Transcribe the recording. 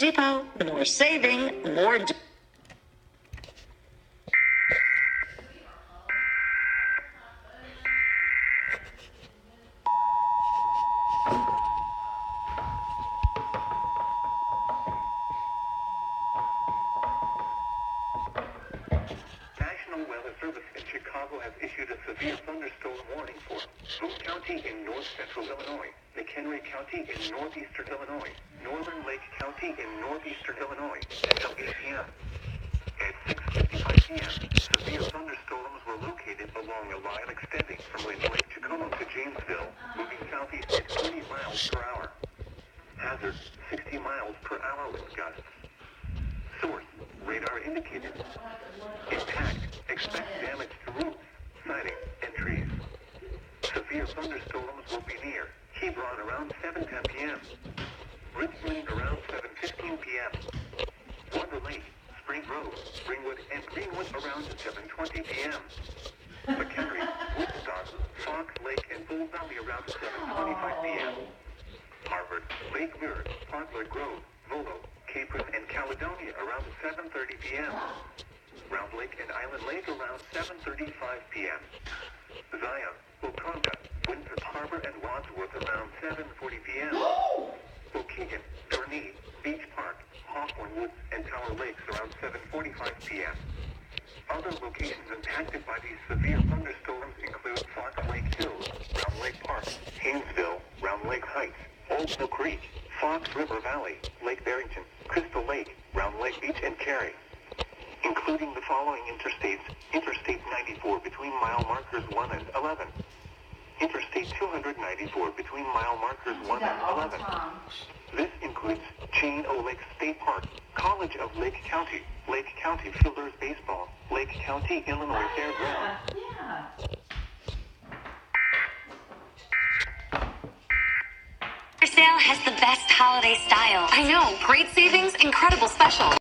Depot. More saving, more... National Weather Service in Chicago has issued a severe thunderstorm warning for Boone County in north central Illinois, McHenry County in northeastern Illinois, Northern Lake County in northeastern Illinois, until 8 p.m. At 6:55 p.m., severe thunderstorms were located along a line extending from Lake Chicoma to Janesville, moving southeast at 20 miles per hour. Hazard, 60 miles per hour wind gusts. Source, radar indicated. Impact, expect damage to roofs, siding, and trees. Severe thunderstorms will be near Hebron around 7:10 p.m. Richmond around 7:15 p.m. Wonder Lake, Spring Grove, Springwood, and Greenwood around 7:20 p.m. McHenry, Woodstock, Fox Lake, and Bull Valley around 7:25 p.m. Harvard, Lake Mirror, Poplar Grove, Volo, Capron, and Caledonia around 7:30 p.m. Round Lake and Island Lake around 7:35 p.m. Zion, Wakonda, Winthrop Harbor, and Wadsworth around 7:40 p.m. Waukegan, Gurnee, Beach Park, Hawthorne Woods, and Tower Lakes around 7:45 p.m. Other locations impacted by these severe thunderstorms include Fox Lake Hills, Round Lake Park, Haynesville, Round Lake Heights, Old Mill Creek, Fox River Valley, Lake Barrington, Crystal Lake, Round Lake Beach, and Cary. Including the following interstates: Interstate 94 between mile markers 1 and 11. Interstate 294 between mile markers 1 and 11. This includes Chain O Lake State Park, College of Lake County Fielders Baseball, Lake County, Illinois Fairgrounds. Sale has the best holiday style. I know, great savings, incredible specials.